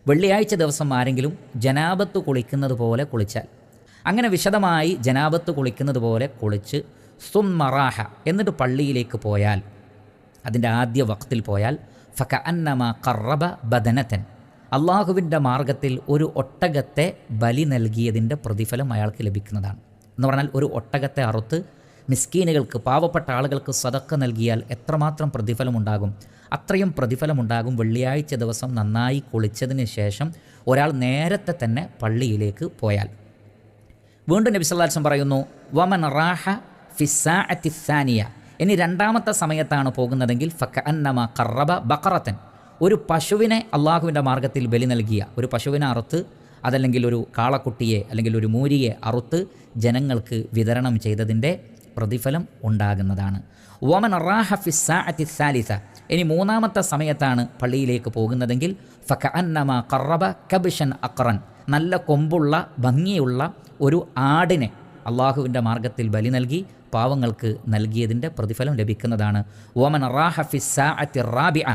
വെള്ളിയാഴ്ച ദിവസം ആരെങ്കിലും ജനാബത്ത് കുളിക്കുന്നത് പോലെ കുളിച്ചാൽ, അങ്ങനെ വിശദമായി ജനാബത്ത് കുളിക്കുന്നത് പോലെ കുളിച്ച് സുമ്മറാഹ എന്നിട്ട് പള്ളിയിലേക്ക് പോയാൽ, അതിൻ്റെ ആദ്യ വക്തിൽ പോയാൽ, ഫകഅന്നമ ഖറബ ബദനതൻ, അള്ളാഹുവിൻ്റെ മാർഗത്തിൽ ഒരു ഒട്ടകത്തെ ബലി നൽകിയതിൻ്റെ പ്രതിഫലം അയാൾക്ക് ലഭിക്കുന്നതാണ്. എന്ന് പറഞ്ഞാൽ ഒരു ഒട്ടകത്തെ അറുത്ത് മിസ്കീനുകൾക്ക്, പാവപ്പെട്ട ആളുകൾക്ക് സദക്ക നൽകിയാൽ എത്രമാത്രം പ്രതിഫലമുണ്ടാകും, അത്രയും പ്രതിഫലമുണ്ടാകും വെള്ളിയാഴ്ച ദിവസം നന്നായി കുളിച്ചതിന് ശേഷം ഒരാൾ നേരത്തെ തന്നെ പള്ളിയിലേക്ക് പോയാൽ. വീണ്ടും നബി സല്ലല്ലാഹു അലൈഹി വസല്ലം പറയുന്നു, വമൻ റാഹ ഫിസ്സാഅത്തി സാനിയ, ഇനി രണ്ടാമത്തെ സമയത്താണ് പോകുന്നതെങ്കിൽ ഫകഅന്നമ ഖറബ ബഖറതൻ, ഒരു പശുവിനെ അള്ളാഹുവിൻ്റെ മാർഗത്തിൽ ബലി നൽകിയ, ഒരു പശുവിനെ അറുത്ത്, അതല്ലെങ്കിൽ ഒരു കാളക്കുട്ടിയെ അല്ലെങ്കിൽ ഒരു മൂരിയെ അറുത്ത് ജനങ്ങൾക്ക് വിതരണം ചെയ്തതിൻ്റെ പ്രതിഫലം ഉണ്ടാകുന്നതാണ്. വമൻ റാഹ ഫിസ്സാഅത്തി സാലിസ, ഇനി മൂന്നാമത്തെ സമയത്താണ് പള്ളിയിലേക്ക് പോകുന്നതെങ്കിൽ ഫകഅന്നമ ഖറബ കബ്ശൻ അഖറൻ, നല്ല കൊമ്പുള്ള ഭംഗിയുള്ള ഒരു ആടിനെ അള്ളാഹുവിൻ്റെ മാർഗത്തിൽ ബലി നൽകി പാവങ്ങൾക്ക് നൽകിയതിൻ്റെ പ്രതിഫലം ലഭിക്കുന്നതാണ്. വമൻ റാഹ ഫിസ്സാഅത്തി റാബിഅ,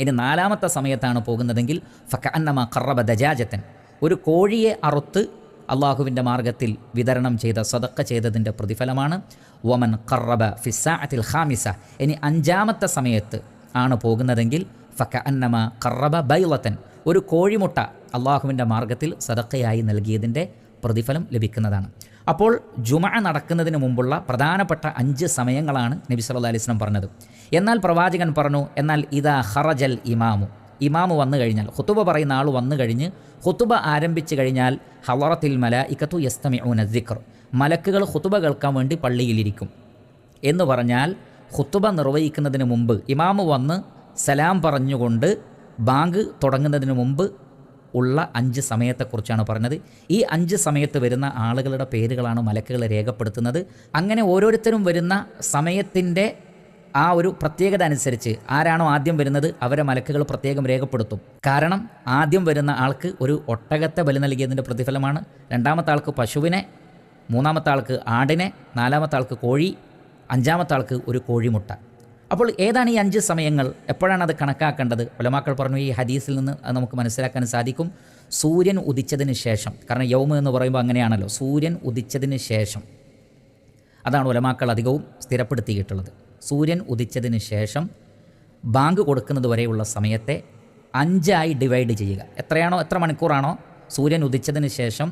ഇനി നാലാമത്തെ സമയത്താണ് പോകുന്നതെങ്കിൽ ഫകഅന്നമ ഖറബ ദജാജത്തൻ, ഒരു കോഴിയെ അറുത്ത് അള്ളാഹുവിൻ്റെ മാർഗത്തിൽ വിതരണം ചെയ്ത സദക്ക ചെയ്തതിൻ്റെ പ്രതിഫലമാണ്. വമൻ ഖറബ ഫിസ്സാഅത്തിൽ ഖാമിസ, ഇനി അഞ്ചാമത്തെ സമയത്ത് ആണ് പോകുന്നതെങ്കിൽ ഫകഅന്നമ ഖറബ ബൈളത്തൻ, ഒരു കോഴിമുട്ട അള്ളാഹുവിൻ്റെ മാർഗത്തിൽ സദക്കയായി നൽകിയതിൻ്റെ പ്രതിഫലം ലഭിക്കുന്നതാണ്. അപ്പോൾ ജുമഅ നടക്കുന്നതിന് മുമ്പുള്ള പ്രധാനപ്പെട്ട 5 സമയങ്ങളാണ് നബി സല്ലല്ലാഹു അലൈഹി വസല്ലം പറഞ്ഞത്. എന്നാൽ പ്രവാചകൻ പറഞ്ഞു, എന്നാൽ ഇദാ ഖറജൽ ഇമാമു, ഇമാമ് വന്നു കഴിഞ്ഞാൽ, ഖുതുബ പറയുന്ന ആൾ വന്നു കഴിഞ്ഞ് ഖുതുബ ആരംഭിച്ചു കഴിഞ്ഞാൽ, ഹളറത്തിൽ മലായികത്തു യസ്തമിഊന ദിക്ർ, മലക്കുകൾ ഖുതുബ കേൾക്കാൻ വേണ്ടി പള്ളിയിലിരിക്കും. എന്ന് പറഞ്ഞാൽ ഖുതുബ നിർവഹിക്കുന്നതിന് മുമ്പ് ഇമാമ് വന്ന് സലാം പറഞ്ഞുകൊണ്ട് ബാങ്ക് തുടങ്ങുന്നതിന് മുമ്പ് ഉള്ള 5 സമയത്തെക്കുറിച്ചാണ് പറഞ്ഞത്. ഈ 5 സമയത്ത് വരുന്ന ആളുകളുടെ പേരുകളാണ് മലക്കുകൾ രേഖപ്പെടുത്തുന്നത്. അങ്ങനെ ഓരോരുത്തരും വരുന്ന സമയത്തിൻ്റെ ആ ഒരു പ്രത്യേകത അനുസരിച്ച് ആരാണോ ആദ്യം വരുന്നത് അവരെ മലക്കുകൾ പ്രത്യേകം രേഖപ്പെടുത്തും. കാരണം ആദ്യം വരുന്ന ആൾക്ക് ഒരു ഒട്ടകത്തെ ബലി നൽകിയതിൻ്റെ പ്രതിഫലമാണ്, രണ്ടാമത്തെ ആൾക്ക് പശുവിനെ, മൂന്നാമത്തെ ആൾക്ക് ആടിനെ, നാലാമത്തെ ആൾക്ക് കോഴി, അഞ്ചാമത്തെ ആൾക്ക് ഒരു കോഴിമുട്ട. അപ്പോൾ ഏതാണ് ഈ 5 സമയങ്ങൾ, എപ്പോഴാണ് അത് കണക്കാക്കേണ്ടത്? ഉലമാക്കൾ പറഞ്ഞു, ഈ ഹദീസിൽ നിന്ന് അത് നമുക്ക് മനസ്സിലാക്കാൻ സാധിക്കും. സൂര്യൻ ഉദിച്ചതിന് ശേഷം, കാരണം യൗമ് എന്ന് പറയുമ്പോൾ അങ്ങനെയാണല്ലോ, സൂര്യൻ ഉദിച്ചതിന് ശേഷം, അതാണ് ഉലമാക്കൾ അധികവും സ്ഥിരപ്പെടുത്തിയിട്ടുള്ളത്. സൂര്യൻ ഉദിച്ചതിന് ശേഷം ബാങ്ക് കൊടുക്കുന്നത് വരെയുള്ള സമയത്തെ 5ആയി ഡിവൈഡ് ചെയ്യുക. എത്ര മണിക്കൂറാണോ സൂര്യൻ ഉദിച്ചതിന് ശേഷം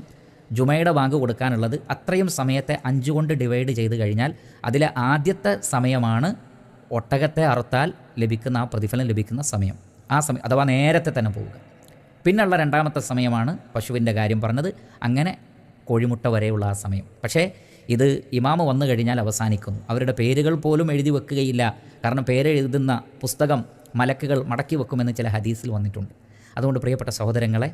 ജുമയുടെ ബാങ്ക് കൊടുക്കാനുള്ളത്, അത്രയും സമയത്തെ 5 കൊണ്ട് ഡിവൈഡ് ചെയ്ത് കഴിഞ്ഞാൽ അതിലെ ആദ്യത്തെ സമയമാണ് ഒട്ടകത്തെ അറുത്താൽ ലഭിക്കുന്ന ആ പ്രതിഫലം ലഭിക്കുന്ന സമയം. ആ സമയം അഥവാ നേരത്തെ തന്നെ പോവുക. പിന്നുള്ള രണ്ടാമത്തെ സമയമാണ് പശുവിൻ്റെ കാര്യം പറഞ്ഞത്, അങ്ങനെ കോഴിമുട്ട വരെയുള്ള ആ സമയം. പക്ഷേ ഇത് ഇമാമ് വന്നു കഴിഞ്ഞാൽ അവസാനിക്കുന്നു. അവരുടെ പേരുകൾ പോലും എഴുതി വെക്കുകയില്ല. കാരണം പേരെഴുതുന്ന പുസ്തകം മലക്കുകൾ മടക്കി വെക്കുമെന്ന് ചില ഹദീസിൽ വന്നിട്ടുണ്ട്. അതുകൊണ്ട് പ്രിയപ്പെട്ട സഹോദരങ്ങളെ,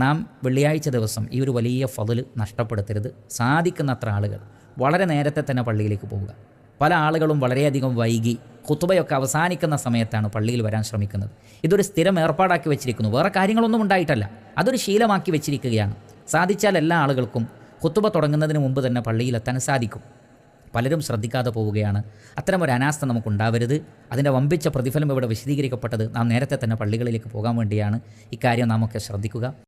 നാം വെള്ളിയാഴ്ച ദിവസം ഈ ഒരു വലിയ ഫضൽ നഷ്ടപ്പെടുത്തരുത്. സാധിക്കുന്നത്ര ആളുകൾ വളരെ നേരത്തെ തന്നെ പള്ളിയിലേക്ക് പോവുക. പല ആളുകളും വളരെയധികം വൈകി ഖുതുബയൊക്കെ അവസാനിക്കുന്ന സമയത്താണ് പള്ളിയിൽ വരാൻ ശ്രമിക്കുന്നത്. ഇതൊരു സ്ഥിരം ഏർപ്പാടാക്കി വെച്ചിരിക്കുന്നു. വേറെ കാര്യങ്ങളൊന്നും ഉണ്ടായിട്ടല്ല, അതൊരു ശീലമാക്കി വെച്ചിരിക്കുകയാണ്. സാധിച്ചാൽ എല്ലാ ആളുകൾക്കും ഖുതുബ തുടങ്ങുന്നതിന് മുമ്പ് തന്നെ പള്ളിയിലെത്താൻ സാധിക്കും. പലരും ശ്രദ്ധിക്കാതെ പോവുകയാണ്. അത്തരമൊരു അനാസ്ഥ നമുക്കുണ്ടാവരുത്. അതിൻ്റെ വമ്പിച്ച പ്രതിഫലം ഇവിടെ വിശദീകരിക്കപ്പെട്ടത് നാം നേരത്തെ തന്നെ പള്ളികളിലേക്ക് പോകാൻ വേണ്ടിയാണ്. ഇക്കാര്യം നാം ഒക്കെ ശ്രദ്ധിക്കുക.